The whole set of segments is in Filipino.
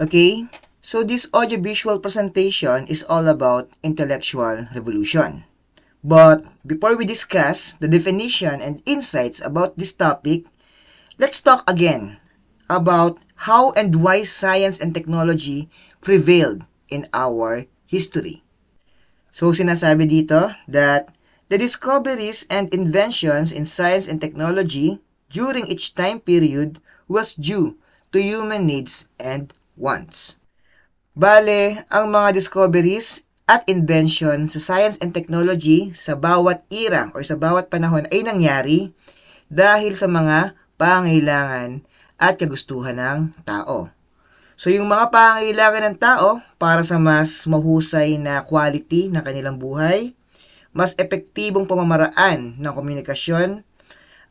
Okay? So this audiovisual presentation is all about intellectual revolution. But before we discuss the definition and insights about this topic, let's talk again about how and why science and technology prevailed in our history. So sinasabi dito that the discoveries and inventions in science and technology during each time period was due to human needs and wants. Bale, ang mga discoveries at invention sa science and technology sa bawat era o sa bawat panahon ay nangyari dahil sa mga pangailangan at kagustuhan ng tao. So yung mga pangailangan ng tao para sa mas mahusay na quality ng kanilang buhay, mas epektibong pamamaraan ng komunikasyon,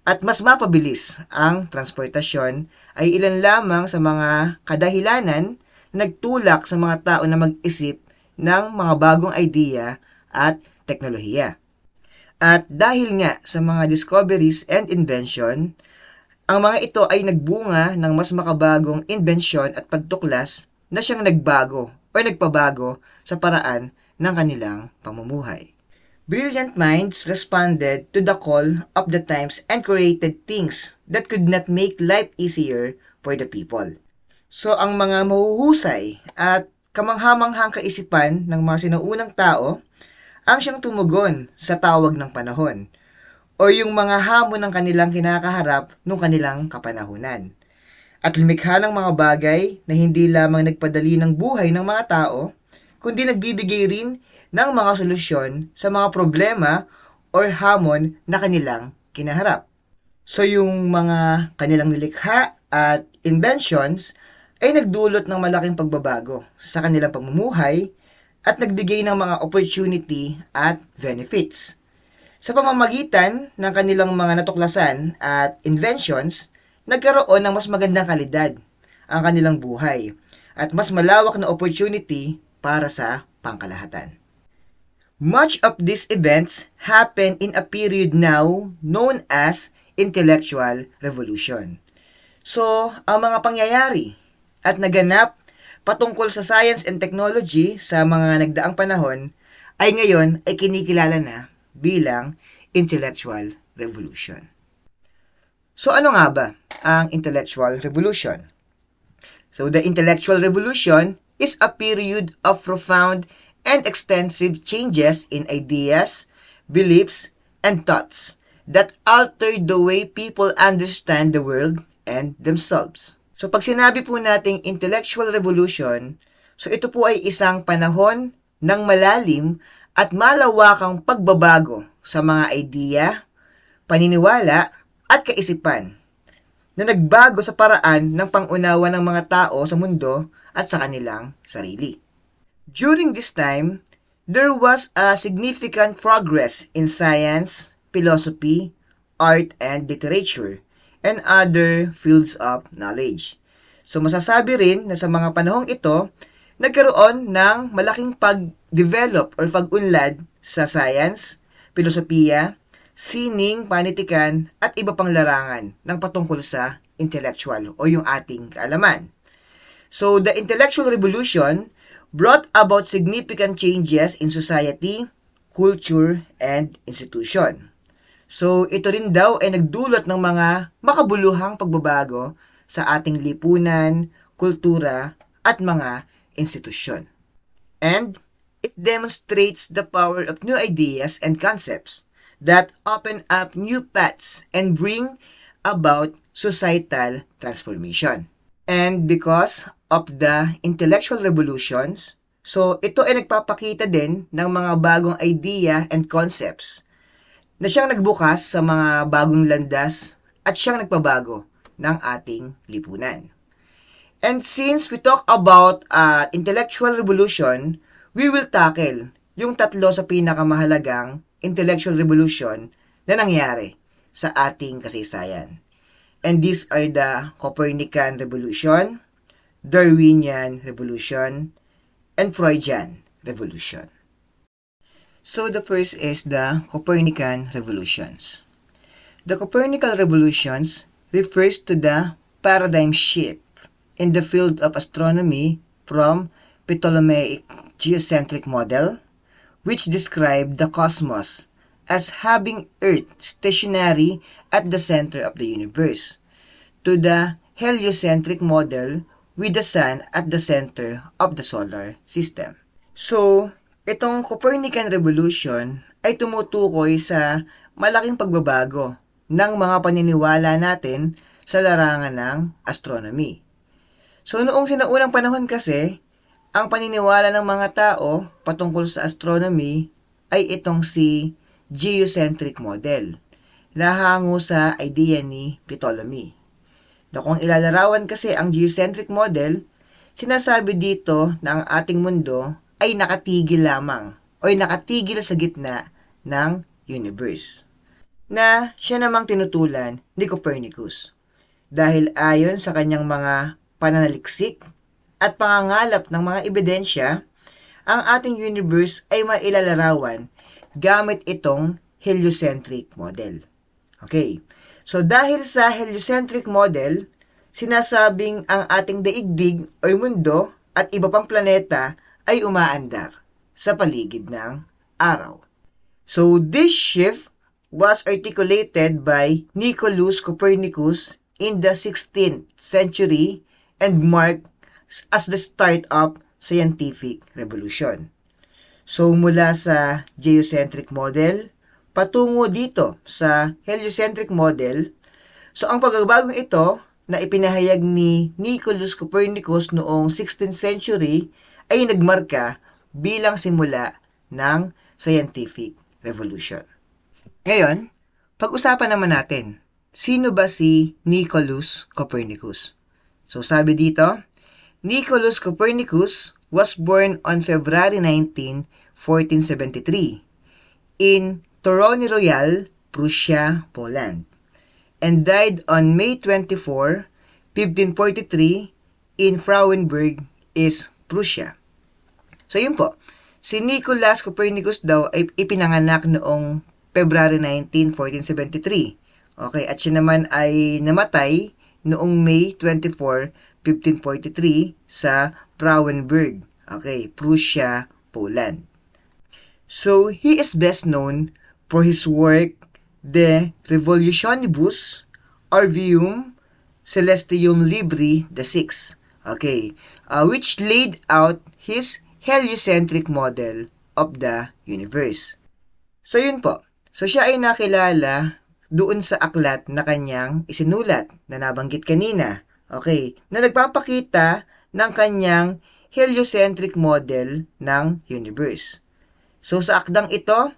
at mas mapabilis ang transportasyon ay ilan lamang sa mga kadahilanan na nagtulak sa mga tao na mag-isip ng mga bagong idea at teknolohiya. At dahil nga sa mga discoveries and invention, ang mga ito ay nagbunga ng mas makabagong inbensyon at pagtuklas na siyang nagbago o nagpabago sa paraan ng kanilang pamumuhay. Brilliant minds responded to the call of the times and created things that could not make life easier for the people. So ang mga mahuhusay at kamanghamanghang kaisipan ng mga sinuunang tao ang siyang tumugon sa tawag ng panahon o yung mga hamon ng kanilang kinakaharap nung kanilang kapanahunan. At lumikha ng mga bagay na hindi lamang nagpadali ng buhay ng mga tao, kundi nagbibigay rin ng mga solusyon sa mga problema or hamon na kanilang kinaharap. So yung mga kanilang nilikha at inventions ay nagdulot ng malaking pagbabago sa kanilang pamumuhay at nagbigay ng mga opportunity at benefits. Sa pamamagitan ng kanilang mga natuklasan at inventions, nagkaroon ng mas magandang kalidad ang kanilang buhay at mas malawak na opportunity para sa pangkalahatan. Much of these events happen in a period now known as intellectual revolution. So, ang mga pangyayari at naganap patungkol sa science and technology sa mga nagdaang panahon ay ngayon ay kinikilala na bilang intellectual revolution. So, ano nga ba ang intellectual revolution? So, the intellectual revolution is a period of profound and extensive changes in ideas, beliefs, and thoughts that altered the way people understand the world and themselves. So pag sinabi po nating intellectual revolution, so ito po ay isang panahon ng malalim at malawakang pagbabago sa mga idea, paniniwala, at kaisipan na nagbago sa paraan ng pangunawa ng mga tao sa mundo at sa kanilang sarili. During this time, there was a significant progress in science, philosophy, art, and literature, and other fields of knowledge. So masasabi rin na sa mga panahong ito, nagkaroon ng malaking pag-develop or pag-unlad sa science, filosofiya, sining, panitikan, at iba pang larangan ng patungkol sa intellectual o yung ating kaalaman. So the intellectual revolution brought about significant changes in society, culture, and institution. So, ito rin daw ay nagdulot ng mga makabuluhang pagbabago sa ating lipunan, kultura, at mga institusyon. And it demonstrates the power of new ideas and concepts that open up new paths and bring about societal transformation. And because of the intellectual revolutions, so ito ay nagpapakita din ng mga bagong idea and concepts na siyang nagbukas sa mga bagong landas at siyang nagpabago ng ating lipunan. And since we talk about intellectual revolution, we will tackle yung tatlo sa pinakamahalagang intellectual revolution na nangyari sa ating kasaysayan. And these are the Copernican Revolution, Darwinian Revolution, and Freudian Revolution. So the first is the Copernican Revolutions. The Copernican Revolutions refers to the paradigm shift in the field of astronomy from Ptolemaic geocentric model, which described the cosmos as having Earth stationary at the center of the universe, to the heliocentric model with the Sun at the center of the solar system. So, itong Copernican Revolution ay tumutukoy sa malaking pagbabago ng mga paniniwala natin sa larangan ng astronomy. So, noong sinaunang panahon kasi, ang paniniwala ng mga tao patungkol sa astronomy ay itong si geocentric model, lahango sa idea ni Ptolemy. Kung ilalarawan kasi ang geocentric model, sinasabi dito na ang ating mundo ay nakatigil lamang o ay nakatigil sa gitna ng universe, na siya namang tinutulan ni Copernicus. Dahil ayon sa kanyang mga pananaliksik at pangangalap ng mga ebidensya, ang ating universe ay mailalarawan gamit itong heliocentric model. Okay, so dahil sa heliocentric model, sinasabing ang ating daigdig o mundo at iba pang planeta ay umaandar sa paligid ng araw. So this shift was articulated by Nicolaus Copernicus in the 16th century and marked as the start of scientific revolution. So mula sa geocentric model patungo dito sa heliocentric model, so ang pagbabagong ito na ipinahayag ni Nicolaus Copernicus noong 16th century ay nagmarka bilang simula ng scientific revolution. Ngayon, pag-usapan naman natin, sino ba si Nicolaus Copernicus? So sabi dito, Nicolaus Copernicus was born on February 19, 1473 in Torony Royal, Prussia, Poland, and died on May 24, 1543 in Frauenburg, East Prussia. So yun po, si Nicolaus Copernicus daw ay ipinanganak noong February 19, 1473. Okay, at siya naman ay namatay noong May 24, 1543 sa Frauenburg, okay, Prussia, Poland. So, he is best known for his work De Revolutionibus Orbium Celestium Libri VI, okay, which laid out his heliocentric model of the universe. So, yun po. So, siya ay nakilala doon sa aklat na kanyang isinulat na nabanggit kanina, okay, na nagpapakita ng kanyang heliocentric model ng universe. So sa akdang ito,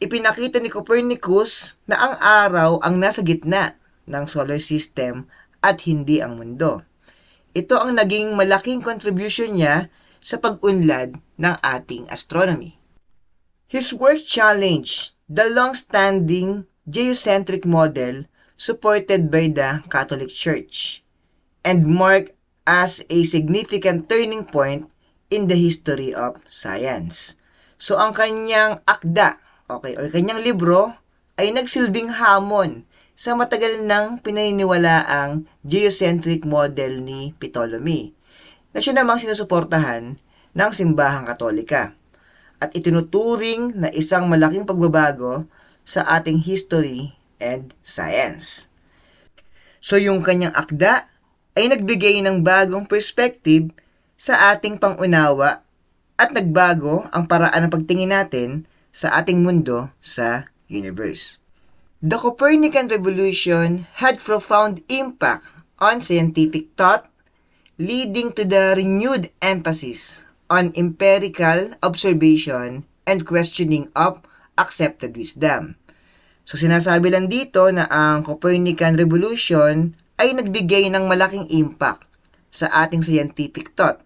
ipinakita ni Copernicus na ang araw ang nasa gitna ng solar system at hindi ang mundo. Ito ang naging malaking contribution niya sa pag-unlad ng ating astronomy. His work challenged the long-standing geocentric model supported by the Catholic Church and marked as a significant turning point in the history of science. So ang kanyang akda, okay, or kanyang libro ay nagsilbing hamon sa matagal nang pinaniniwalaang geocentric model ni Ptolemy, na siya namang sinusuportahan ng simbahang Katolika at itinuturing na isang malaking pagbabago sa ating history and science. So yung kanyang akda ay nagbigay ng bagong perspective sa ating pangunawa at nagbago ang paraan ng pagtingin natin sa ating mundo sa universe. The Copernican Revolution had profound impact on scientific thought, leading to the renewed emphasis on empirical observation and questioning of accepted wisdom. So sinasabi lang dito na ang Copernican Revolution ay nagbigay ng malaking impact sa ating scientific thought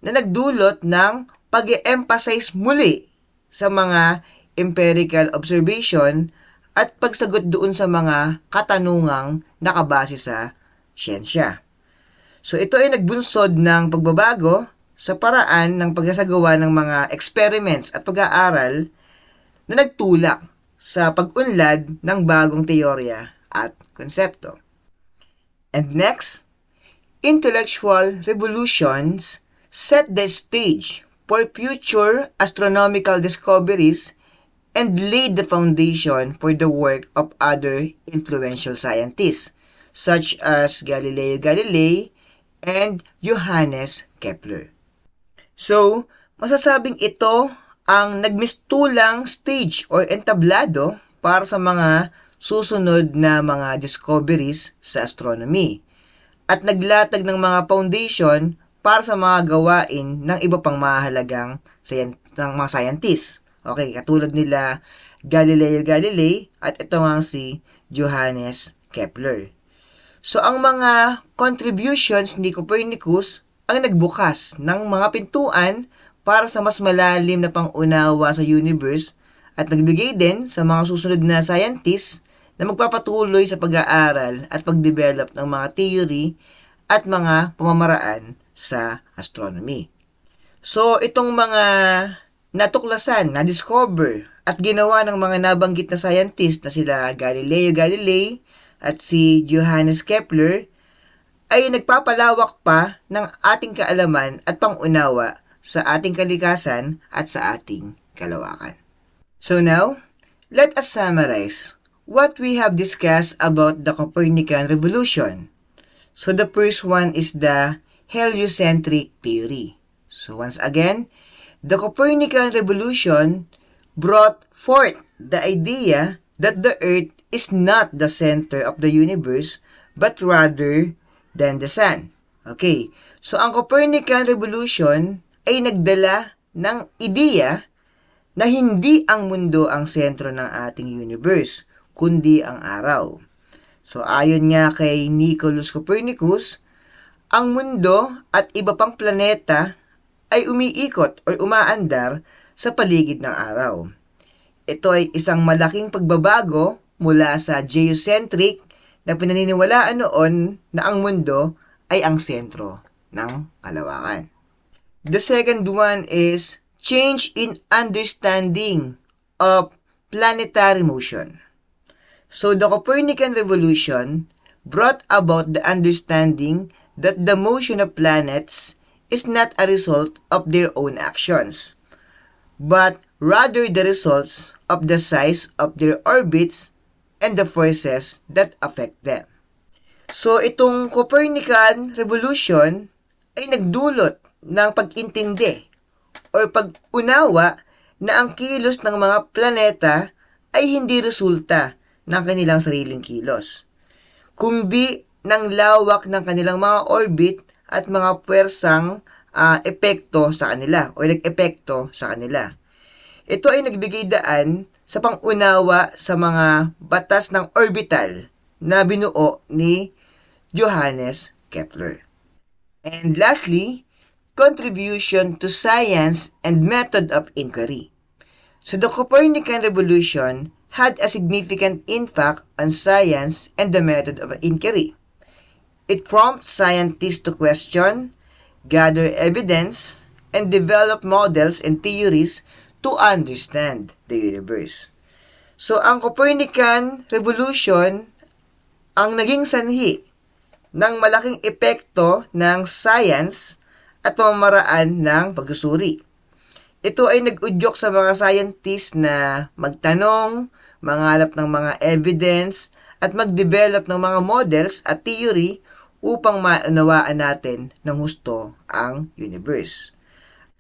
na nagdulot ng pag-emphasize muli sa mga empirical observation at pagsagot doon sa mga katanungang nakabase sa siyensya. So ito ay nagbunsod ng pagbabago sa paraan ng pagsasagawa ng mga experiments at pag-aaral na nagtulak sa pag-unlad ng bagong teorya at konsepto. And next, intellectual revolutions set the stage for future astronomical discoveries and laid the foundation for the work of other influential scientists, such as Galileo Galilei and Johannes Kepler. So, masasabing ito ang nagmistulang stage or entablado para sa mga susunod na mga discoveries sa astronomy at naglatag ng mga foundation para sa mga gawain ng iba pang mahalagang mga scientists. Okay, katulad nila Galileo Galilei at ito nga si Johannes Kepler. So, ang mga contributions ni Copernicus ang nagbukas ng mga pintuan para sa mas malalim na pangunawa sa universe at nagbigay din sa mga susunod na scientists na magpapatuloy sa pag-aaral at pag-develop ng mga theory at mga pamamaraan sa astronomy. So, itong mga natuklasan, na-discover at ginawa ng mga nabanggit na scientist na sila Galileo Galilei at si Johannes Kepler ay nagpapalawak pa ng ating kaalaman at pangunawa sa ating kalikasan at sa ating kalawakan. So now, let us summarize what we have discussed about the Copernican revolution. So the first one is the heliocentric theory. So once again, the Copernican revolution brought forth the idea that the Earth is not the center of the universe but rather than the Sun. Okay, so ang Copernican revolution ay nagdala ng ideya na hindi ang mundo ang sentro ng ating universe, kundi ang araw. So ayon nga kay Nicolaus Copernicus, ang mundo at iba pang planeta ay umiikot o umaandar sa paligid ng araw. Ito ay isang malaking pagbabago mula sa geocentric na pinaniniwalaan noon na ang mundo ay ang sentro ng kalawakan. The second one is change in understanding of planetary motion. So the Copernican revolution brought about the understanding that the motion of planets is not a result of their own actions, but rather the results of the size of their orbits and the forces that affect them. So itong Copernican revolution ay nagdulot ng pag-intindi o pag-unawa na ang kilos ng mga planeta ay hindi resulta ng kanilang sariling kilos, kundi ng lawak ng kanilang mga orbit at mga puwersang epekto sa kanila o nag-epekto sa kanila. Ito ay nagbigay daan sa pangunawa sa mga batas ng orbital na binuo ni Johannes Kepler. And lastly, contribution to science and method of inquiry. So the Copernican revolution had a significant impact on science and the method of inquiry. It prompts scientists to question, gather evidence, and develop models and theories to understand the universe. So, ang Copernican revolution ang naging sanhi ng malaking epekto ng science at pamamaraan ng pagsusuri. Ito ay nag-udyok sa mga scientists na magtanong, manghalap ng mga evidence, at mag-develop ng mga models at theory upang maunawaan natin ng husto ang universe.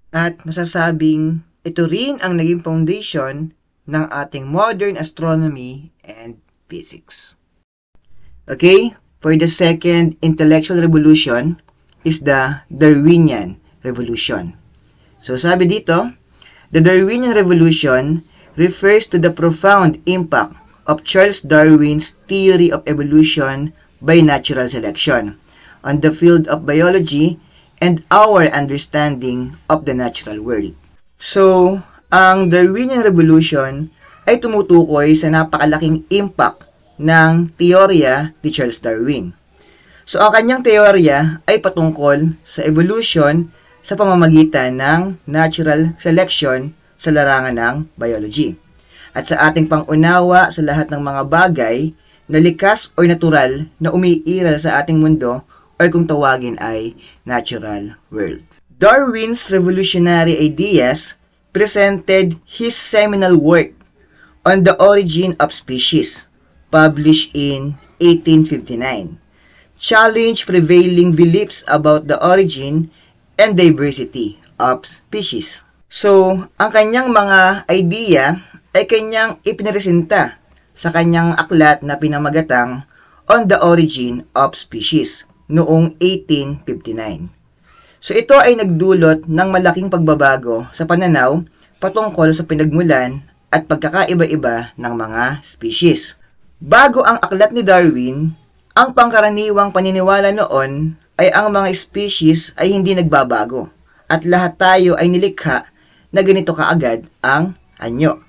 At masasabing ito rin ang naging foundation ng ating modern astronomy and physics. Okay, for the second intellectual revolution is the Darwinian Revolution. So sabi dito, the Darwinian Revolution refers to the profound impact of Charles Darwin's theory of evolution by natural selection on the field of biology and our understanding of the natural world. So, ang Darwinian Revolution ay tumutukoy sa napakalaking impact ng teorya ni Charles Darwin. So, ang kanyang teorya ay patungkol sa evolution sa pamamagitan ng natural selection sa larangan ng biology. At sa ating pangunawa sa lahat ng mga bagay na likas o natural na umiiral sa ating mundo or kung tawagin ay natural world. Darwin's revolutionary ideas presented his seminal work on the origin of species, published in 1859, challenged prevailing beliefs about the origin and diversity of species. So, ang kanyang mga idea ay kanyang ipinresenta sa kanyang aklat na pinamagatang On the Origin of Species noong 1859. So ito ay nagdulot ng malaking pagbabago sa pananaw patungkol sa pinagmulan at pagkakaiba-iba ng mga species. Bago ang aklat ni Darwin, ang pangkaraniwang paniniwala noon ay ang mga species ay hindi nagbabago at lahat tayo ay nilikha na ganito kaagad ang anyo.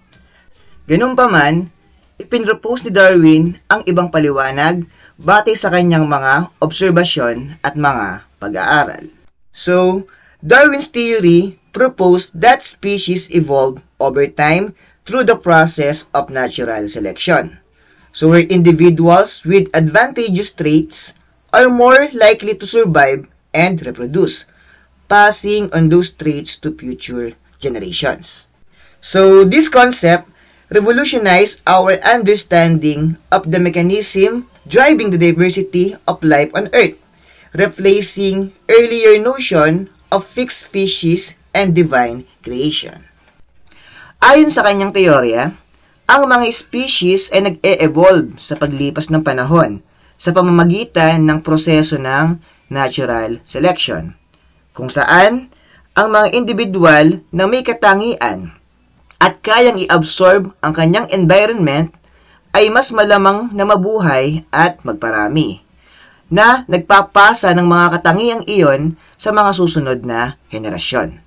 Ganun pa man, ipinropose ni Darwin ang ibang paliwanag batay sa kanyang mga obserbasyon at mga pag-aaral. So, Darwin's theory proposed that species evolve over time through the process of natural selection. So, where individuals with advantageous traits are more likely to survive and reproduce, passing on those traits to future generations. So, this concept revolutionized our understanding of the mechanism driving the diversity of life on Earth, replacing earlier notion of fixed species and divine creation. Ayon sa kanyang teorya, ang mga species ay nag-e-evolve sa paglipas ng panahon sa pamamagitan ng proseso ng natural selection, kung saan ang mga individual na may katangian at kayang i-absorb ang kanyang environment ay mas malamang na mabuhay at magparami, na nagpapasa ng mga katangiang iyon sa mga susunod na henerasyon.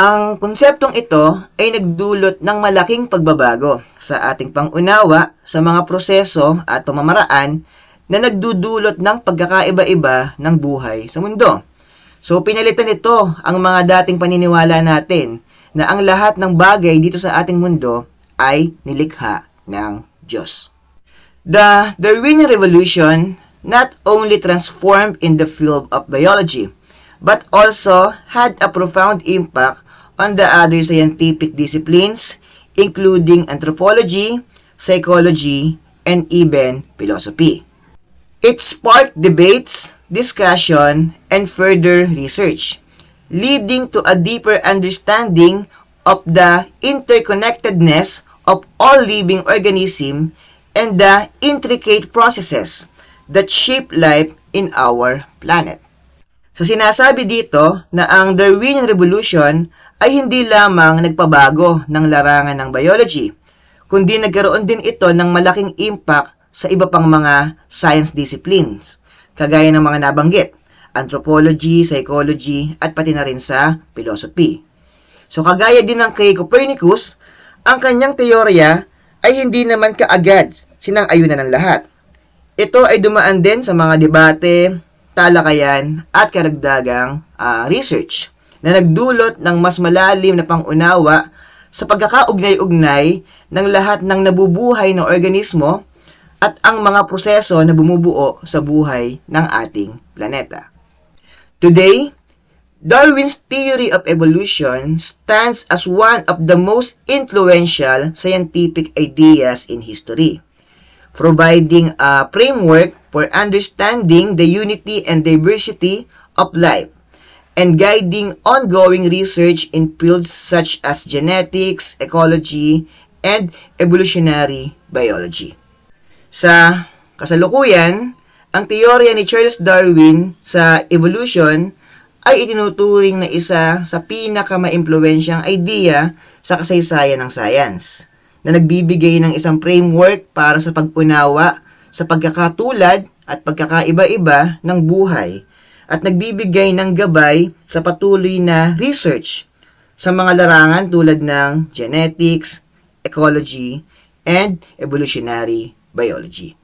Ang konseptong ito ay nagdulot ng malaking pagbabago sa ating pangunawa sa mga proseso at pamamaraan na nagdudulot ng pagkakaiba-iba ng buhay sa mundo. So, pinalitan nito ang mga dating paniniwala natin na ang lahat ng bagay dito sa ating mundo ay nilikha ng Diyos. The Darwinian Revolution not only transformed in the field of biology, but also had a profound impact on the other scientific disciplines, including anthropology, psychology, and even philosophy. It sparked debates, discussion, and further research, leading to a deeper understanding of the interconnectedness of all living organisms and the intricate processes that shape life in our planet. So sinasabi dito na ang Darwinian Revolution ay hindi lamang nagpabago ng larangan ng biology, kundi nagkaroon din ito ng malaking impact sa iba pang mga science disciplines, kagaya ng mga nabanggit, anthropology, psychology, at pati na rin sa philosophy. So kagaya din ng kay Copernicus, ang kanyang teorya ay hindi naman kaagad sinang-ayunan ng lahat. Ito ay dumaan din sa mga debate, talakayan, at karagdagang research na nagdulot ng mas malalim na pangunawa sa pagkakaugnay-ugnay ng lahat ng nabubuhay ng organismo at ang mga proseso na bumubuo sa buhay ng ating planeta. Today, Darwin's theory of evolution stands as one of the most influential scientific ideas in history, providing a framework for understanding the unity and diversity of life, and guiding ongoing research in fields such as genetics, ecology, and evolutionary biology. Sa kasalukuyan, ang teorya ni Charles Darwin sa evolution ay itinuturing na isa sa pinakamaimpluwensyang idea sa kasaysayan ng science, na nagbibigay ng isang framework para sa pag-unawa sa pagkakatulad at pagkakaiba-iba ng buhay at nagbibigay ng gabay sa patuloy na research sa mga larangan tulad ng genetics, ecology, and evolutionary biology.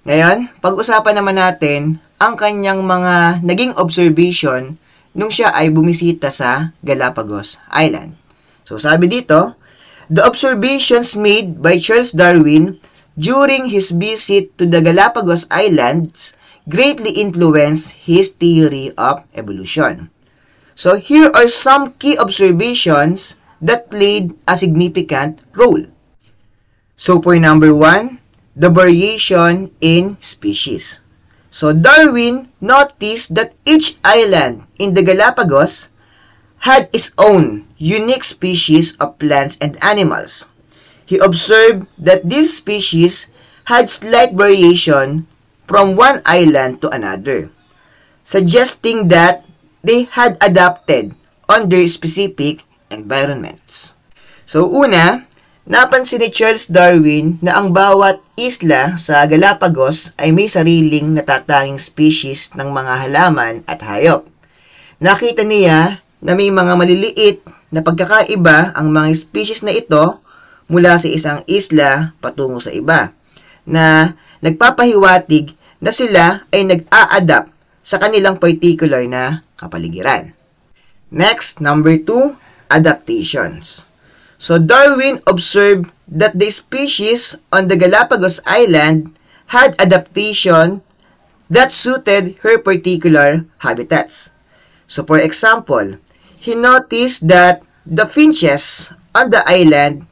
Ngayon, pag-usapan naman natin ang kanyang mga naging observation nung siya ay bumisita sa Galapagos Island. So sabi dito, the observations made by Charles Darwin during his visit to the Galapagos Islands greatly influenced his theory of evolution. So here are some key observations that played a significant role. So for number 1, the variation in species. So Darwin noticed that each island in the Galapagos had its own unique species of plants and animals. He observed that these species had slight variation from one island to another, suggesting that they had adapted under specific environments. So una, napansin ni Charles Darwin na ang bawat isla sa Galapagos ay may sariling natatanging species ng mga halaman at hayop. Nakita niya na may mga maliliit na pagkakaiba ang mga species na ito mula sa isang isla patungo sa iba, na nagpapahiwatig na sila ay nag-a-adapt sa kanilang particular na kapaligiran. Next, number 2, adaptations. So Darwin observed that the species on the Galapagos Island had adaptation that suited her particular habitats. So for example, he noticed that the finches on the island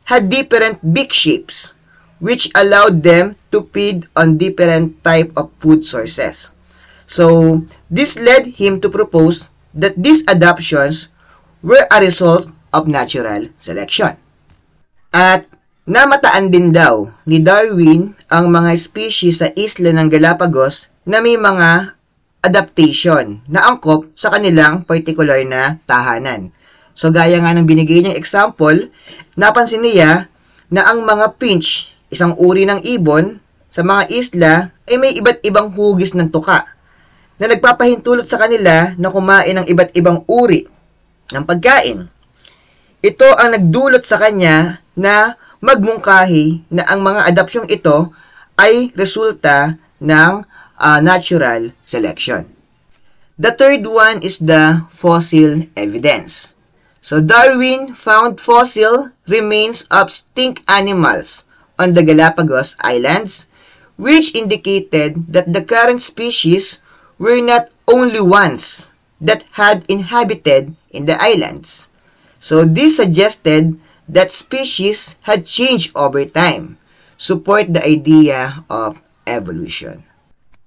had different beak shapes, which allowed them to feed on different type of food sources. So this led him to propose that these adaptations were a result of natural selection. At namataan din daw ni Darwin ang mga species sa isla ng Galapagos na may mga adaptation na angkop sa kanilang particular na tahanan. So gaya nga ng binigay niyang example, napansin niya na ang mga finch, isang uri ng ibon, sa mga isla ay may iba't ibang hugis ng tuka na nagpapahintulot sa kanila na kumain ng iba't ibang uri ng pagkain. Ito ang nagdulot sa kanya na magmungkahi na ang mga adapsyong ito ay resulta ng natural selection. The third one is the fossil evidence. So Darwin found fossil remains of extinct animals on the Galapagos Islands, which indicated that the current species were not only ones that had inhabited in the islands. So this suggested that species had changed over time, support the idea of evolution.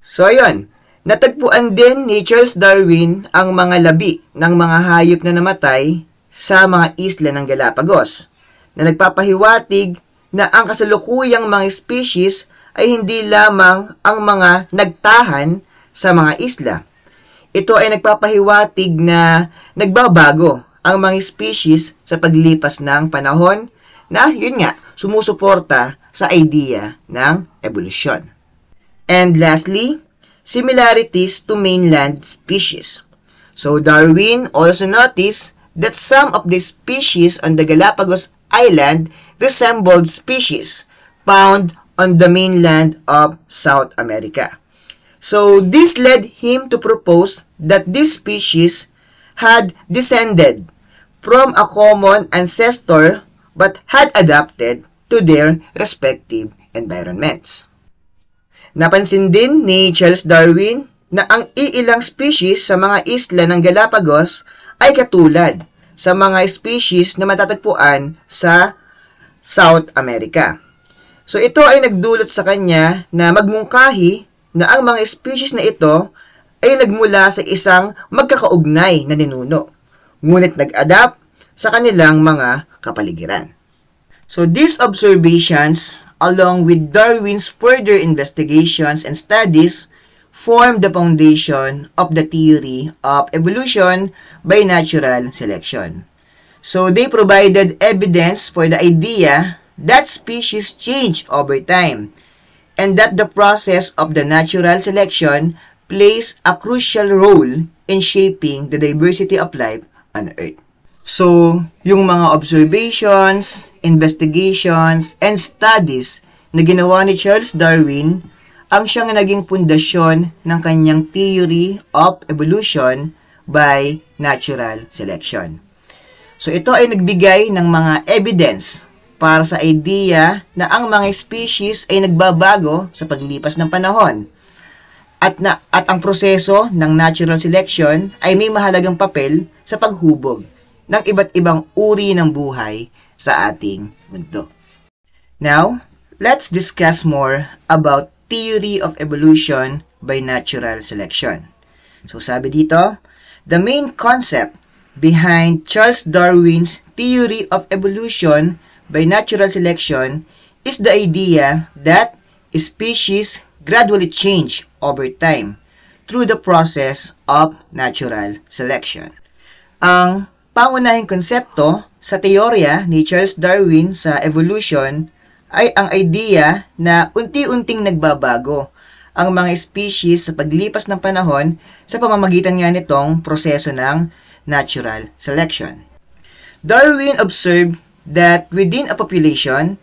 So ayun, natagpuan din ni Charles Darwin ang mga labi ng mga hayop na namatay sa mga isla ng Galapagos, na nagpapahiwatig na ang kasalukuyang mga species ay hindi lamang ang mga nagtahan sa mga isla. Ito ay nagpapahiwatig na nagbabago ang mga species sa paglipas ng panahon na, yun nga, sumusuporta sa idea ng evolution. And lastly, similarities to mainland species. So Darwin also noticed that some of the species on the Galapagos Island resembled species found on the mainland of South America. So this led him to propose that these species had descended from a common ancestor but had adapted to their respective environments. Napansin din ni Charles Darwin na ang iilang species sa mga isla ng Galapagos ay katulad sa mga species na matatagpuan sa South America. So ito ay nagdulot sa kanya na magmungkahi na ang mga species na ito ay nagmula sa isang magkakaugnay na ninuno, ngunit nag-adapt sa kanilang mga kapaligiran. So these observations, along with Darwin's further investigations and studies, form the foundation of the theory of evolution by natural selection. So they provided evidence for the idea that species change over time, and that the process of the natural selection plays a crucial role in shaping the diversity of life on Earth. So, yung mga observations, investigations, and studies na ginawa ni Charles Darwin ang siyang naging pundasyon ng kanyang theory of evolution by natural selection. So, ito ay nagbigay ng mga evidence para sa idea na ang mga species ay nagbabago sa paglipas ng panahon. at ang proseso ng natural selection ay may mahalagang papel sa paghubog ng iba't ibang uri ng buhay sa ating mundo. Now, let's discuss more about theory of evolution by natural selection. So sabi dito, the main concept behind Charles Darwin's theory of evolution by natural selection is the idea that species gradually change over time through the process of natural selection. Ang pangunahing konsepto sa teorya ni Charles Darwin sa evolution ay ang idea na unti-unting nagbabago ang mga species sa paglipas ng panahon sa pamamagitan nga nitong proseso ng natural selection. Darwin observed that within a population,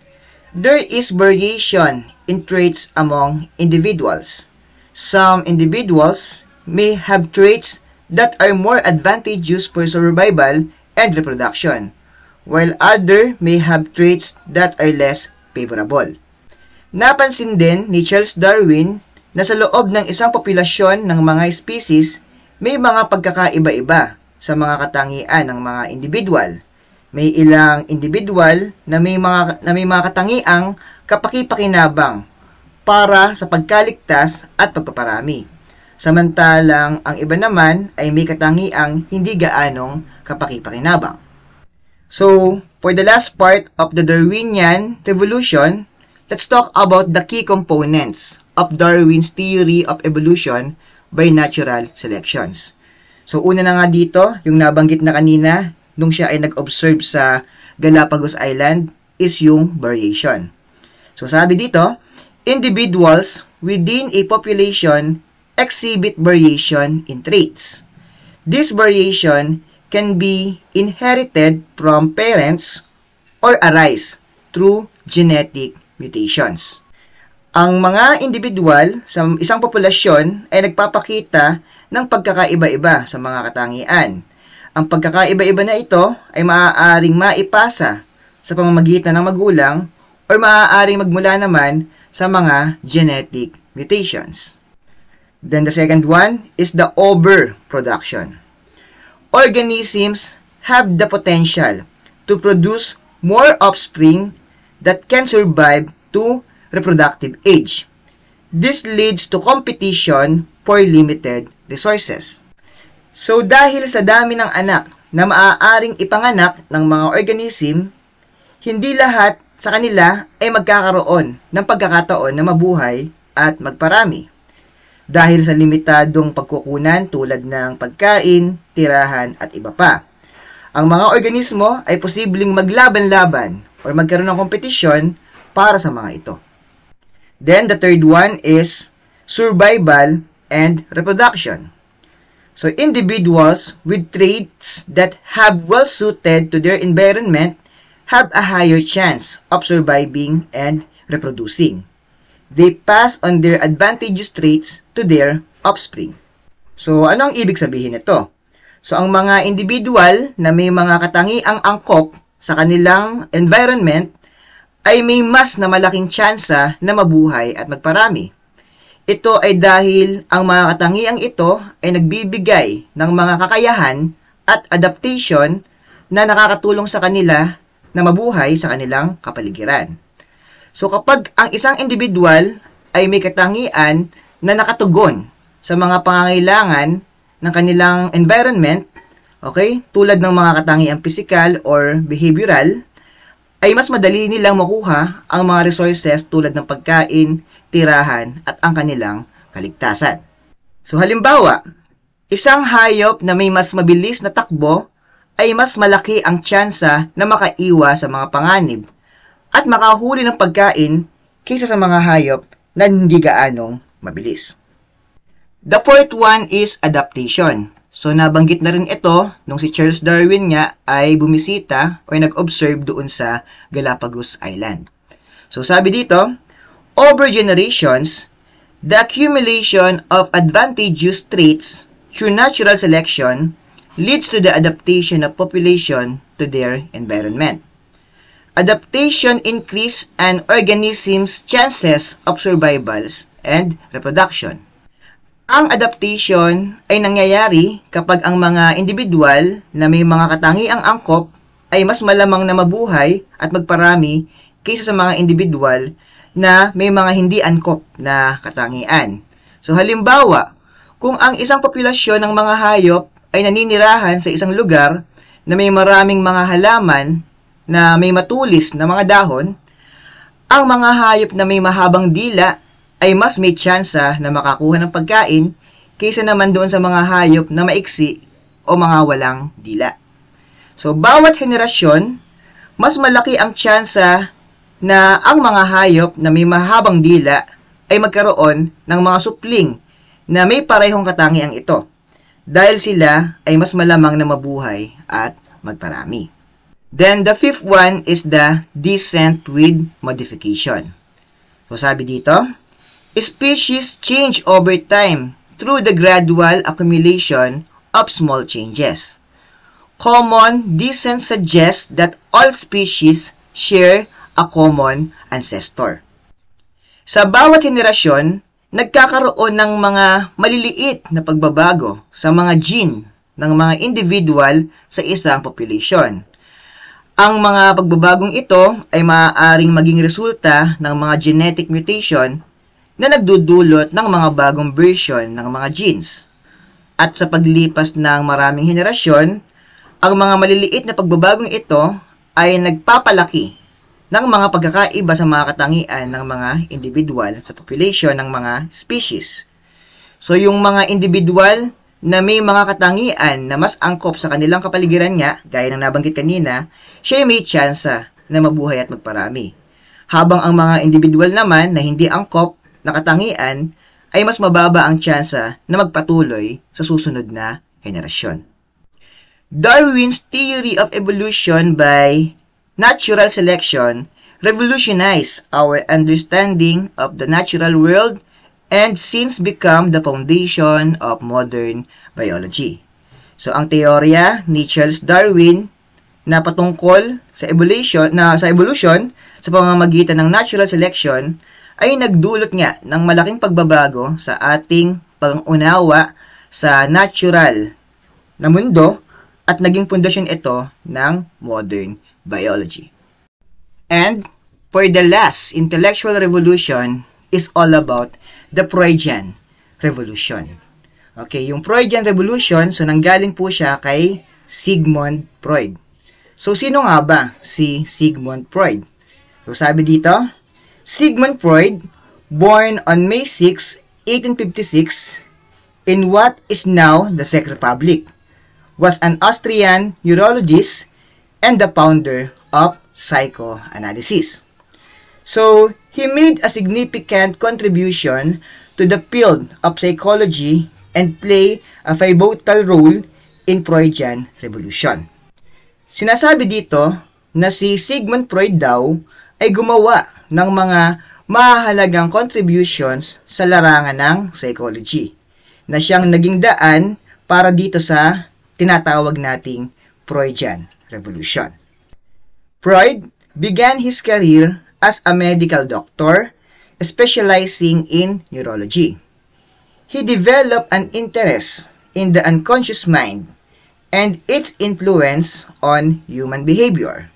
there is variation in traits among individuals. Some individuals may have traits that are more advantageous for survival and reproduction, while others may have traits that are less favorable. Napansin din ni Charles Darwin na sa loob ng isang populasyon ng mga species, may mga pagkakaiba-iba sa mga katangian ng mga individual. May ilang individual na may mga katangiang kapaki-pakinabang para sa pagkaligtas at pagpaparami. Samantalang ang iba naman ay may katangiang hindi gaanong kapaki-pakinabang. So, for the last part of the Darwinian revolution, let's talk about the key components of Darwin's theory of evolution by natural selections. So, una na nga dito, yung nabanggit na kanina, nung siya ay nag-observe sa Galapagos Island, is yung variation. So, sabi dito, individuals within a population exhibit variation in traits. This variation can be inherited from parents or arise through genetic mutations. Ang mga individual sa isang populasyon ay nagpapakita ng pagkakaiba-iba sa mga katangian. Ang pagkakaiba-iba na ito ay maaaring maipasa sa pamamagitan ng magulang o maaaring magmula naman sa mga genetic mutations. Then the second one is the overproduction. Organisms have the potential to produce more offspring that can survive to reproductive age. This leads to competition for limited resources. So dahil sa dami ng anak na maaaring ipanganak ng mga organism, hindi lahat sa kanila ay magkakaroon ng pagkakataon na mabuhay at magparami. Dahil sa limitadong pagkukunan tulad ng pagkain, tirahan at iba pa. Ang mga organismo ay posibleng maglaban-laban o magkaroon ng kompetisyon para sa mga ito. Then the third one is survival and reproduction. So individuals with traits that have well suited to their environment have a higher chance of surviving and reproducing. They pass on their advantageous traits to their offspring. So ano ang ibig sabihin nito? So ang mga individual na may mga katangiang angkop sa kanilang environment ay may mas na malaking tsansa na mabuhay at magparami. Ito ay dahil ang mga katangiang ito ay nagbibigay ng mga kakayahan at adaptation na nakakatulong sa kanila na mabuhay sa kanilang kapaligiran. So kapag ang isang individual ay may katangian na nakatugon sa mga pangangailangan ng kanilang environment, okay, tulad ng mga katangiang physical or behavioral, ay mas madali nilang makuha ang mga resources tulad ng pagkain, tirahan, at ang kanilang kaligtasan. So halimbawa, isang hayop na may mas mabilis na takbo ay mas malaki ang tsansa na makaiwas sa mga panganib at makahuli ng pagkain kaysa sa mga hayop na hindi gaanong mabilis. The fourth one is adaptation. So, nabanggit na rin ito nung si Charles Darwin nga ay bumisita o nag-observe doon sa Galapagos Island. So, sabi dito, over generations, the accumulation of advantageous traits through natural selection leads to the adaptation of population to their environment. Adaptation increase an organism's chances of survival and reproduction. Ang adaptation ay nangyayari kapag ang mga individual na may mga katangiang angkop ay mas malamang na mabuhay at magparami kaysa sa mga individual na may mga hindi angkop na katangian. So halimbawa, kung ang isang populasyon ng mga hayop ay naninirahan sa isang lugar na may maraming mga halaman na may matulis na mga dahon, ang mga hayop na may mahabang dila ay mas may tsansa na makakuha ng pagkain kaysa naman doon sa mga hayop na maiksi o mga walang dila. So, bawat henerasyon, mas malaki ang tsansa na ang mga hayop na may mahabang dila ay magkaroon ng mga supling na may parehong katangiang ito dahil sila ay mas malamang na mabuhay at magparami. Then, the fifth one is the descent with modification. So, sabi dito, species change over time through the gradual accumulation of small changes. Common descent suggests that all species share a common ancestor. Sa bawat henerasyon, nagkakaroon ng mga maliliit na pagbabago sa mga gene ng mga individual sa isang population. Ang mga pagbabagong ito ay maaaring maging resulta ng mga genetic mutation na nagdudulot ng mga bagong version ng mga genes. At sa paglipas ng maraming henerasyon, ang mga maliliit na pagbabagong ito ay nagpapalaki ng mga pagkakaiba sa mga katangian ng mga individual sa population ng mga species. So yung mga individual na may mga katangian na mas angkop sa kanilang kapaligiran nga, gaya ng nabanggit kanina, siya ay may tsansa na mabuhay at magparami. Habang ang mga individual naman na hindi angkop na katangian ay mas mababa ang tsansa na magpatuloy sa susunod na henerasyon. Darwin's theory of evolution by natural selection revolutionized our understanding of the natural world and since become the foundation of modern biology. So ang teorya ni Charles Darwin na patungkol sa evolution sa pamamagitan ng natural selection ay nagdulot nga ng malaking pagbabago sa ating pang-unawa sa natural na mundo at naging pundasyon ito ng modern biology. And for the last intellectual revolution is all about the Freudian Revolution. Okay, yung Freudian Revolution, so nanggaling po siya kay Sigmund Freud. So sino nga ba si Sigmund Freud? So sabi dito, Sigmund Freud, born on May 6, 1856, in what is now the Czech Republic, was an Austrian neurologist and the founder of psychoanalysis. So, he made a significant contribution to the field of psychology and played a pivotal role in Freudian Revolution. Sinasabi dito na si Sigmund Freud daw ay gumawa ng mga mahalagang contributions sa larangan ng psychology na siyang naging daan para dito sa tinatawag nating Freudian Revolution. Freud began his career as a medical doctor specializing in neurology. He developed an interest in the unconscious mind and its influence on human behavior.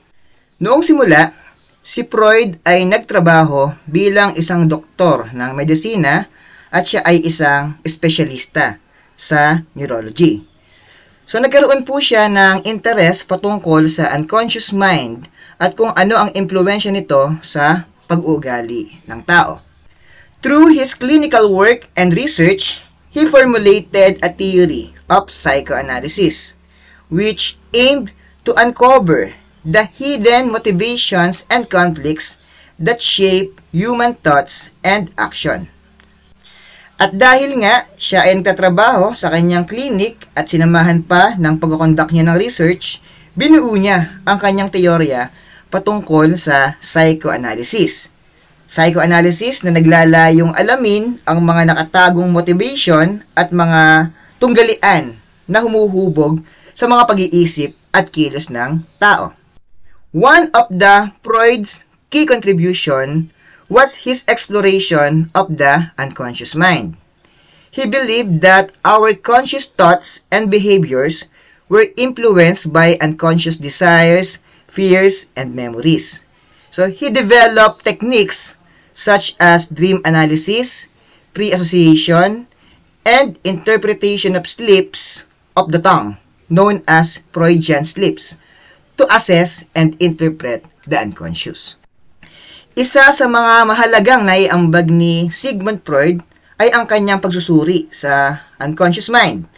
Noong simula, si Freud ay nagtrabaho bilang isang doktor ng medisina at siya ay isang espesyalista sa neurology. So nagkaroon po siya ng interest patungkol sa unconscious mind at kung ano ang impluwensya nito sa pag-uugali ng tao. Through his clinical work and research, he formulated a theory of psychoanalysis which aimed to uncover the hidden motivations and conflicts that shape human thoughts and action. At dahil nga siya ay nagtatrabaho sa kanyang clinic at sinamahan pa ng pagkoconduct niya ng research, binuo niya ang kanyang teorya patungkol sa psychoanalysis. Psychoanalysis na naglalayong alamin ang mga nakatagong motivation at mga tunggalian na humuhubog sa mga pag-iisip at kilos ng tao. One of the Freud's key contribution was his exploration of the unconscious mind. He believed that our conscious thoughts and behaviors were influenced by unconscious desires, fears, and memories. So he developed techniques such as dream analysis, pre-association, and interpretation of slips of the tongue, known as Freudian slips, to assess and interpret the unconscious. Isa sa mga mahalagang naiambag ni Sigmund Freud ay ang kanyang pagsusuri sa unconscious mind.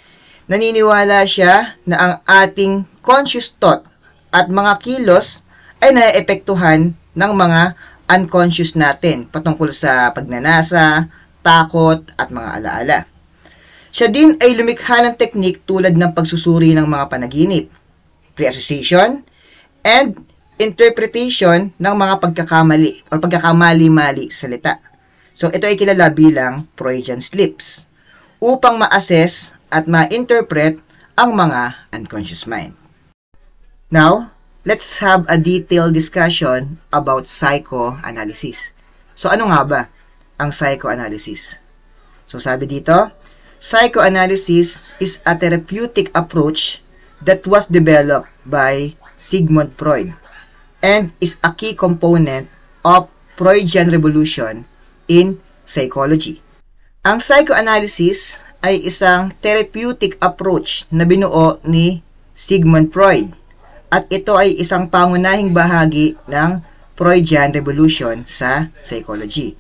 Naniniwala siya na ang ating conscious thought at mga kilos ay naeepektuhan ng mga unconscious natin patungkol sa pagnanasa, takot, at mga alaala. Siya din ay lumikha ng teknik tulad ng pagsusuri ng mga panaginip, pre-association, and interpretation ng mga pagkakamali o pagkakamali-mali salita. So, ito ay kilala bilang Freudian slips upang ma-assess at ma-interpret ang mga unconscious mind. Now, let's have a detailed discussion about psychoanalysis. So, ano nga ba ang psychoanalysis? So, sabi dito, psychoanalysis is a therapeutic approach that was developed by Sigmund Freud and is a key component of Freudian revolution in psychology. Ang psychoanalysis ay isang therapeutic approach na binuo ni Sigmund Freud at ito ay isang pangunahing bahagi ng Freudian revolution sa psychology.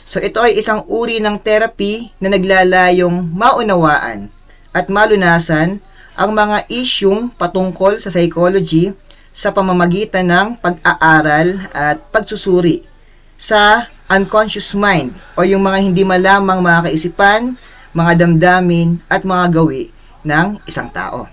So ito ay isang uri ng therapy na naglalayong maunawaan at malunasan ang mga isyung patungkol sa psychology sa pamamagitan ng pag-aaral at pagsusuri sa unconscious mind o yung mga hindi malamang mga kaisipan, mga damdamin at mga gawi ng isang tao.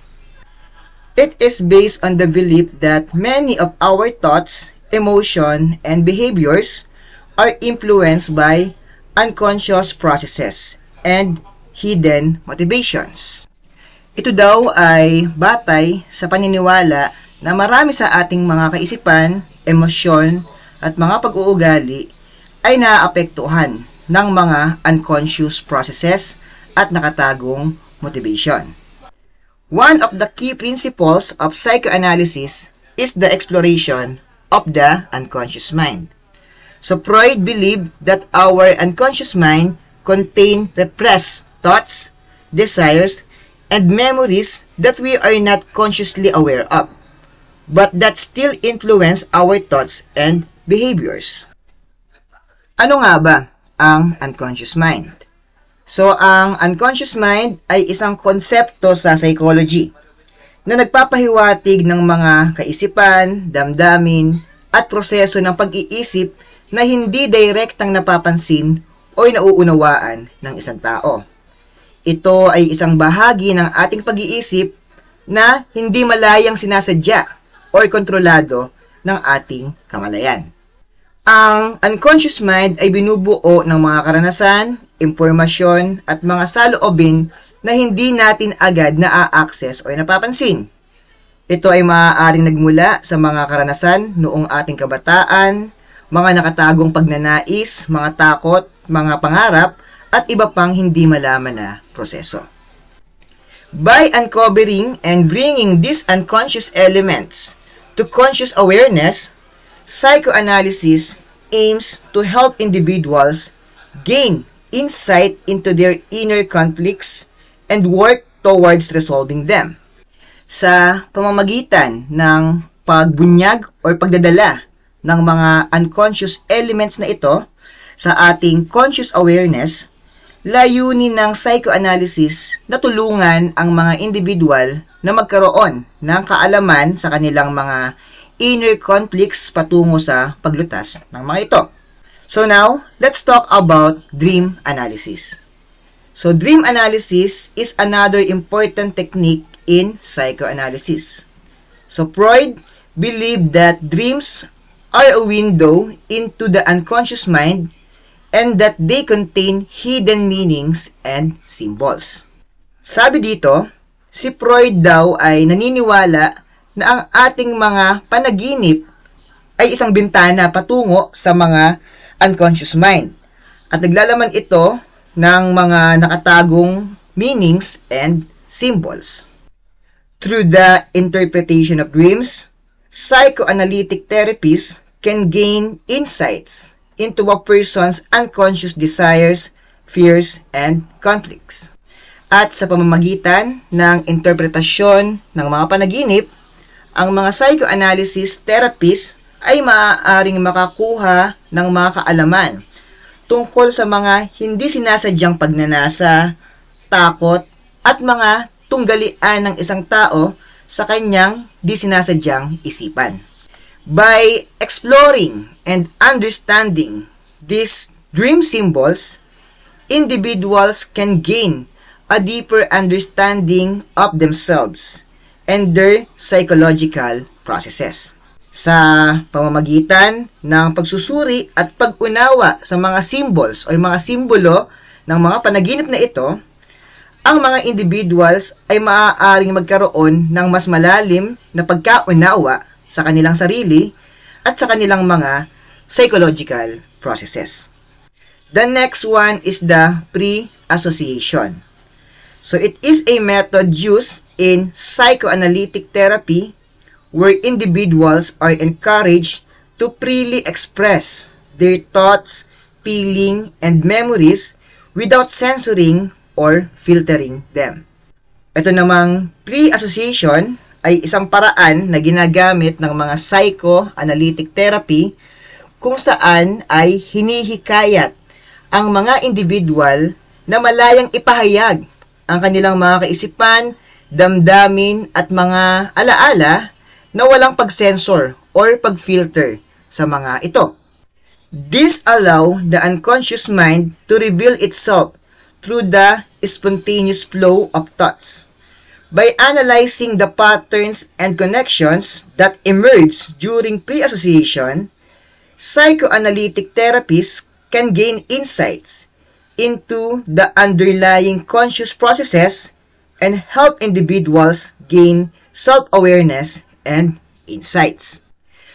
It is based on the belief that many of our thoughts, emotion, and behaviors are influenced by unconscious processes and hidden motivations. Ito daw ay batay sa paniniwala na marami sa ating mga kaisipan, emosyon, at mga pag-uugali ay naaapektuhan ng mga unconscious processes at nakatagong motivation. One of the key principles of psychoanalysis is the exploration of the unconscious mind. So Freud believed that our unconscious mind contains repressed thoughts, desires, and memories that we are not consciously aware of, but that still influence our thoughts and behaviors. Ano nga ba ang unconscious mind? So, ang unconscious mind ay isang konsepto sa psychology na nagpapahiwatig ng mga kaisipan, damdamin, at proseso ng pag-iisip na hindi direktang napapansin o nauunawaan ng isang tao. Ito ay isang bahagi ng ating pag-iisip na hindi malayang sinasadya o kontrolado ng ating kamalayan. Ang unconscious mind ay binubuo ng mga karanasan, impormasyon, at mga saloobin na hindi natin agad na-access o napapansin. Ito ay maaaring nagmula sa mga karanasan noong ating kabataan, mga nakatagong pagnanais, mga takot, mga pangarap, at iba pang hindi malaman na proseso. By uncovering and bringing these unconscious elements to conscious awareness, psychoanalysis aims to help individuals gain insight into their inner conflicts and work towards resolving them. Sa pamamagitan ng pagbunyag o pagdadala ng mga unconscious elements na ito sa ating conscious awareness, layunin ng psychoanalysis na tulungan ang mga individual na magkaroon ng kaalaman sa kanilang mga inner conflicts patungo sa paglutas ng mga ito. So now, let's talk about dream analysis. So dream analysis is another important technique in psychoanalysis. So Freud believed that dreams are a window into the unconscious mind and that they contain hidden meanings and symbols. Sabi dito, si Freud daw ay naniniwala na ang ating mga panaginip ay isang bintana patungo sa mga unconscious mind. At naglalaman ito ng mga nakatagong meanings and symbols. Through the interpretation of dreams, psychoanalytic therapists can gain insights into a person's unconscious desires, fears, and conflicts. At sa pamamagitan ng interpretasyon ng mga panaginip, ang mga psychoanalysis therapists ay maaaring makakuha ng mga kaalaman tungkol sa mga hindi sinasadyang pagnanasa, takot, at mga tunggalian ng isang tao sa kanyang di sinasadyang isipan. By exploring and understanding these dream symbols, individuals can gain a deeper understanding of themselves and their psychological processes. Sa pamamagitan ng pagsusuri at pag-unawa sa mga symbols o mga simbolo ng mga panaginip na ito, ang mga individuals ay maaaring magkaroon ng mas malalim na pagkaunawa sa kanilang sarili at sa kanilang mga psychological processes. The next one is the pre-association. So it is a method used in psychoanalytic therapy where individuals are encouraged to freely express their thoughts, feelings, and memories without censoring or filtering them. Ito namang pre-association ay isang paraan na ginagamit ng mga psychoanalytic therapy kung saan ay hinihikayat ang mga individual na malayang ipahayag ang kanilang mga kaisipan, damdamin at mga alaala na walang pag-censor or pag-filter sa mga ito. This allow the unconscious mind to reveal itself through the spontaneous flow of thoughts. By analyzing the patterns and connections that emerge during pre-association, psychoanalytic therapists can gain insights into the underlying conscious processes and help individuals gain self-awareness and insights.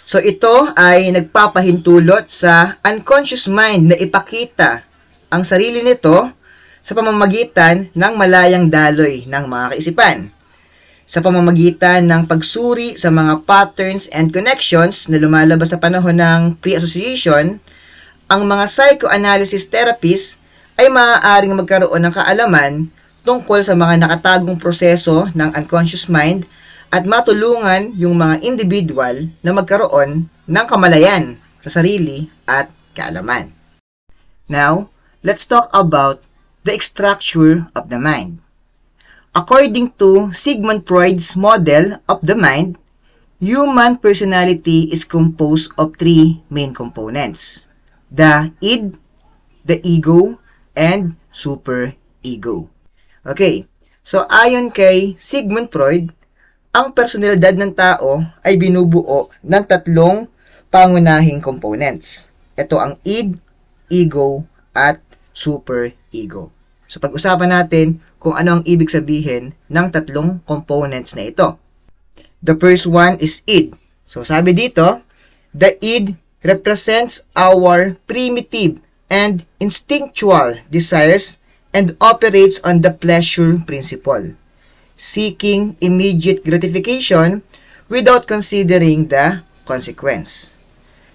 So ito ay nagpapahintulot sa unconscious mind na ipakita ang sarili nito sa pamamagitan ng malayang daloy ng mga kaisipan. Sa pamamagitan ng pagsuri sa mga patterns and connections na lumalabas sa panahon ng pre-association, ang mga psychoanalysis therapists ay maaaring magkaroon ng kaalaman tungkol sa mga nakatagong proseso ng unconscious mind at matulungan yung mga individual na magkaroon ng kamalayan sa sarili at kaalaman. Now, let's talk about the structure of the mind. According to Sigmund Freud's model of the mind, human personality is composed of three main components: the id, the ego, and superego. Okay, so ayon kay Sigmund Freud, ang personalidad ng tao ay binubuo ng tatlong pangunahing components. Ito ang id, ego, at superego. So pag-usapan natin kung ano ang ibig sabihin ng tatlong components na ito. The first one is id. So sabi dito, the id represents our primitive and instinctual desires and operates on the pleasure principle, seeking immediate gratification without considering the consequence.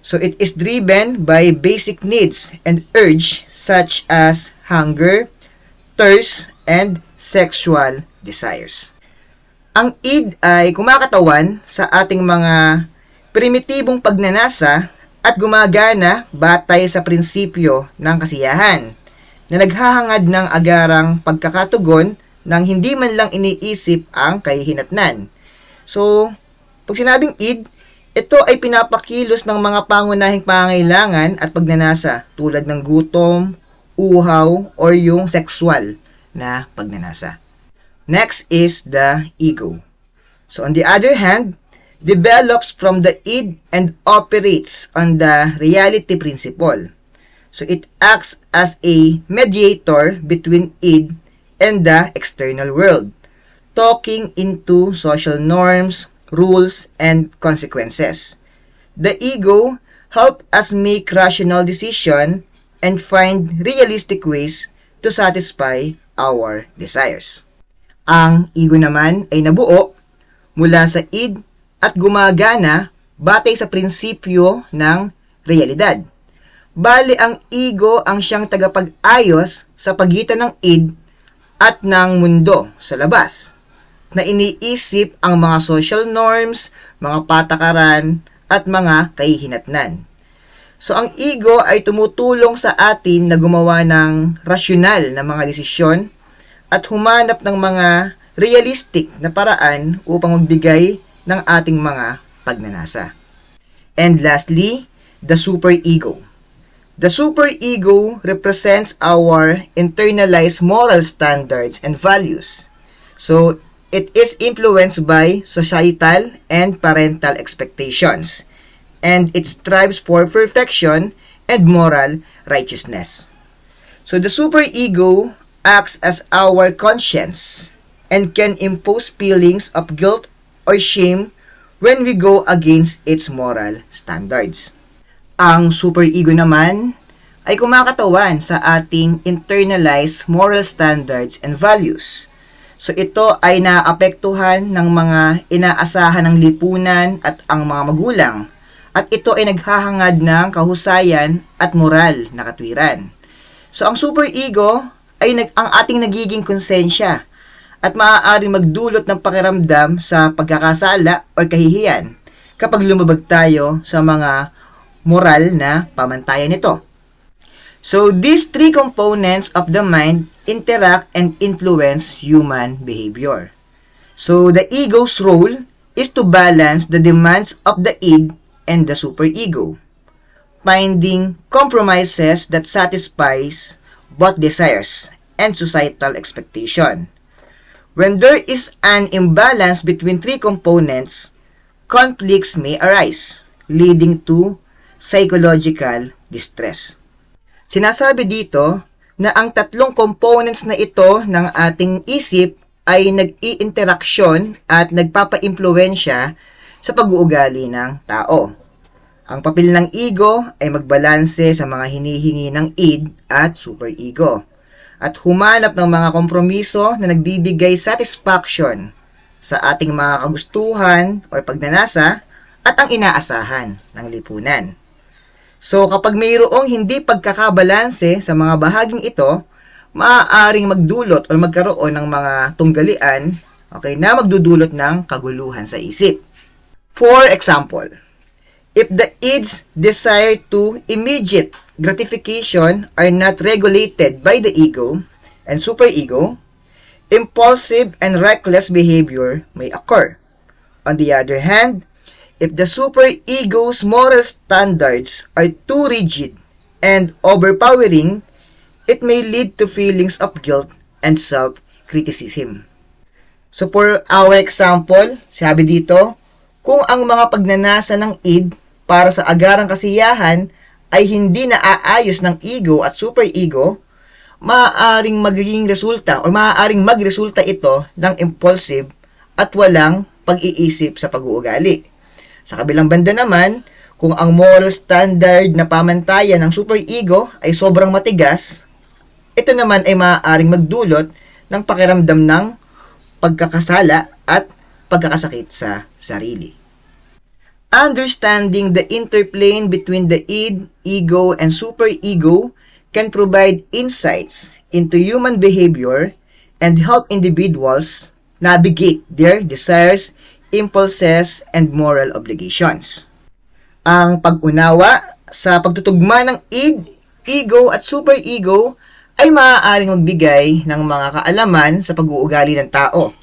So it is driven by basic needs and urge such as hunger, thirst, and sexual desires. Ang id ay kumakatawan sa ating mga primitibong pagnanasa at gumagana batay sa prinsipyo ng kasiyahan na naghahangad ng agarang pagkakatugon nang hindi man lang iniisip ang kahihinatnan. So, pag sinabing id, ito ay pinapakilos ng mga pangunahing pangangailangan at pagnanasa tulad ng gutom, uhaw, or yung sexual na pagnanasa. Next is the ego. So on the other hand, develops from the id and operates on the reality principle. So it acts as a mediator between id and the external world, talking into social norms, rules, and consequences. The ego helps us make rational decisions and find realistic ways to satisfy our desires. Ang ego naman ay nabuo mula sa id at gumagana batay sa prinsipyo ng realidad. Bali, ang ego ang siyang tagapag-ayos sa pagitan ng id at ng mundo sa labas, na iniisip ang mga social norms, mga patakaran, at mga kahihinatnan. So, ang ego ay tumutulong sa atin na gumawa ng rasyonal na mga desisyon at humanap ng mga realistic na paraan upang magbigay ng ating mga pagnanasa. And lastly, the superego. The superego represents our internalized moral standards and values. So, it is influenced by societal and parental expectations, and it strives for perfection and moral righteousness. So, the superego acts as our conscience and can impose feelings of guilt or shame when we go against its moral standards. Ang superego naman ay kumakatawan sa ating internalized moral standards and values. So ito ay naapektuhan ng mga inaasahan ng lipunan at ang mga magulang, at ito ay naghahangad ng kahusayan at moral na katwiran. So ang superego ay ang ating nagiging konsensya at maaaring magdulot ng pakiramdam sa pagkakasala o kahihiyan kapag lumabag tayo sa mga moral na pamantayan nito. So, these three components of the mind interact and influence human behavior. So, the ego's role is to balance the demands of the id and the superego, finding compromises that satisfies both desires and societal expectation. When there is an imbalance between three components, conflicts may arise, leading to psychological distress. Sinasabi dito na ang tatlong components na ito ng ating isip ay nag-i-interaksyon at nagpapa-impluwensya sa pag-uugali ng tao. Ang papel ng ego ay magbalanse sa mga hinihingi ng id at superego at humanap ng mga kompromiso na nagbibigay satisfaction sa ating mga kagustuhan o pagnanasa at ang inaasahan ng lipunan. So, kapag mayroong hindi pagkakabalanse sa mga bahaging ito, maaaring magdulot o magkaroon ng mga tunggalian, na magdudulot ng kaguluhan sa isip. For example, if the id's desire to immediate gratification are not regulated by the ego and superego, impulsive and reckless behavior may occur. On the other hand, if the superego's moral standards are too rigid and overpowering, it may lead to feelings of guilt and self-criticism. So for our example, sabi dito, kung ang mga pagnanasa ng id para sa agarang kasiyahan ay hindi naaayos ng ego at superego, maaaring magiging resulta o maaaring magresulta ito ng impulsive at walang pag-iisip sa pag-uugali. Sa kabilang banda naman, kung ang moral standard na pamantayan ng superego ay sobrang matigas, ito naman ay maaaring magdulot ng pakiramdam ng pagkakasala at pagkakasakit sa sarili. Understanding the interplay between the id, ego, and superego can provide insights into human behavior and help individuals navigate their desires, impulses, and moral obligations. Ang pag-unawa sa pagtutugma ng id, ego, at superego ay maaaring magbigay ng mga kaalaman sa pag-uugali ng tao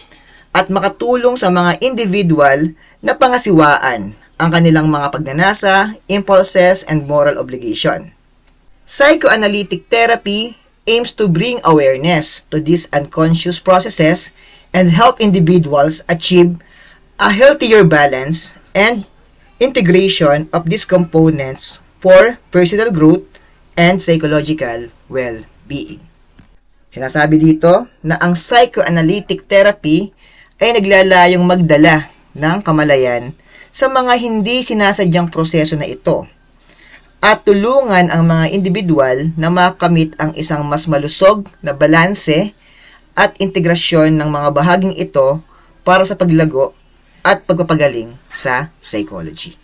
at makatulong sa mga individual na pangasiwaan ang kanilang mga pagnanasa, impulses, and moral obligation. Psychoanalytic therapy aims to bring awareness to these unconscious processes and help individuals achieve a healthier balance and integration of these components for personal growth and psychological well-being. Sinasabi dito na ang psychoanalytic therapy ay naglalayong magdala ng kamalayan sa mga hindi sinasadyang proseso na ito at tulungan ang mga individual na makamit ang isang mas malusog na balanse at integrasyon ng mga bahaging ito para sa paglago at pagpapagaling sa psychology.